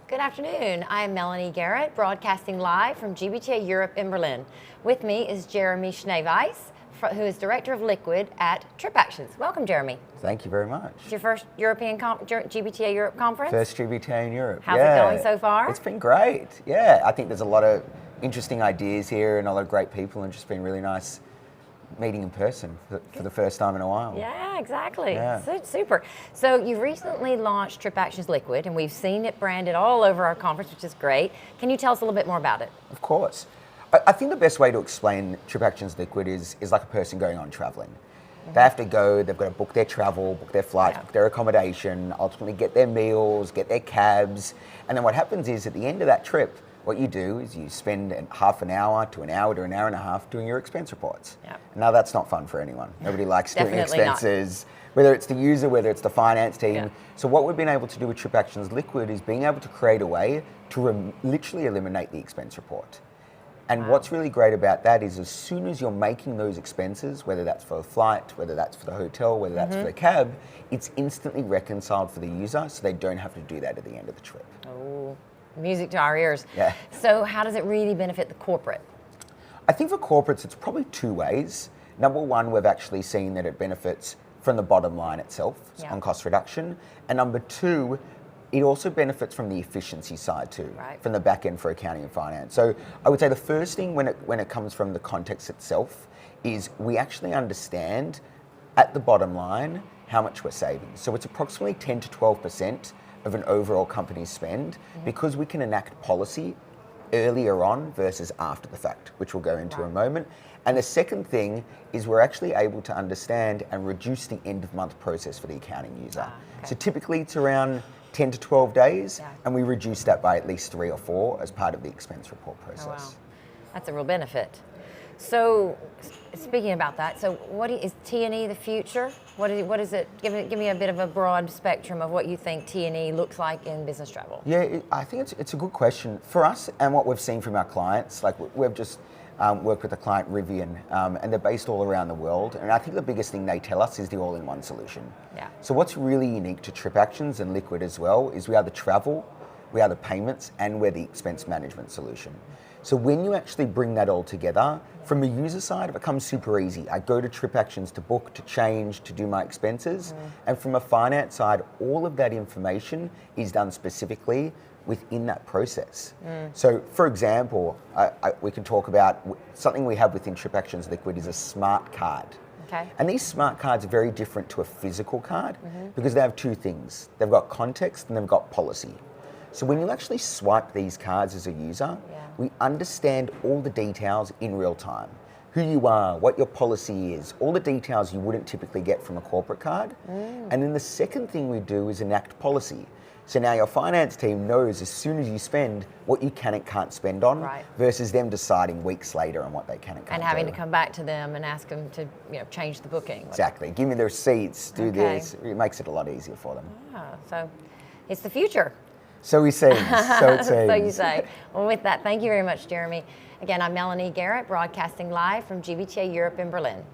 Good afternoon. I am Melanie Garrett, broadcasting live from GBTA Europe in Berlin. With me is Jeremy Schneeweiss, who is Director of Liquid at TripActions. Welcome, Jeremy. Thank you very much. It's your first European GBTA Europe conference? First GBTA in Europe. How's it going so far? It's been great. Yeah, I think there's a lot of interesting ideas here and a lot of great people, and just been really nice meeting in person for the first time in a while. Yeah, exactly. Yeah. Super. So you recently launched TripActions Liquid, and we've seen it branded all over our conference, which is great. Can you tell us a little bit more about it? Of course. I think the best way to explain TripActions Liquid is like a person going on traveling. They have to go, they've got to book their travel, book their flights, book their accommodation, ultimately get their meals, get their cabs. And then what happens is at the end of that trip, what you do is you spend half an hour to an hour and a half doing your expense reports. Yep. Now that's not fun for anyone. Nobody likes doing Definitely expenses, whether it's the user, whether it's the finance team. Yeah. So what we've been able to do with TripActions Liquid is being able to create a way to literally eliminate the expense report. And what's really great about that is as soon as you're making those expenses, whether that's for a flight, whether that's for the hotel, whether that's for the cab, it's instantly reconciled for the user, so they don't have to do that at the end of the trip. Oh, music to our ears. Yeah. So how does it really benefit the corporate? I think for corporates, it's probably two ways. Number one, we've actually seen that it benefits from the bottom line itself on cost reduction. And number two, it also benefits from the efficiency side too, from the back end for accounting and finance. So I would say the first thing when it comes from the context itself is we actually understand at the bottom line how much we're saving. So it's approximately 10 to 12% of an overall company's spend because we can enact policy earlier on versus after the fact, which we'll go into in a moment. And the second thing is we're actually able to understand and reduce the end of month process for the accounting user. So typically it's around 10 to 12 days, and we reduce that by at least 3 or 4 as part of the expense report process. Oh, wow. That's a real benefit. So, speaking about that, so is T&E the future? What is it? Give me a bit of a broad spectrum of what you think T&E looks like in business travel. Yeah, I think it's a good question. For us and what we've seen from our clients, like we've just worked with a client, Rivian, and they're based all around the world. And I think the biggest thing they tell us is the all-in-one solution. Yeah. So what's really unique to TripActions and Liquid as well is we are the travel, we are the payments, and we're the expense management solution. So when you actually bring that all together, from a user side, it becomes super easy. I go to TripActions to book, to change, to do my expenses. And from a finance side, all of that information is done specifically within that process. So for example, we can talk about something we have within TripActions Liquid is a smart card. Okay. And these smart cards are very different to a physical card because they have two things. They've got context and they've got policy. So when you actually swipe these cards as a user, we understand all the details in real time. Who you are, what your policy is, all the details you wouldn't typically get from a corporate card. And then the second thing we do is enact policy. So now your finance team knows as soon as you spend what you can and can't spend on versus them deciding weeks later on what they can and can't and having do. to come back to them and ask them to change the booking. Exactly. Give me the receipts, do this. It makes it a lot easier for them. So it's the future. So we say, so it seems. So you say. Well, with that, thank you very much, Jeremy. Again, I'm Melanie Garrett, broadcasting live from GBTA Europe in Berlin.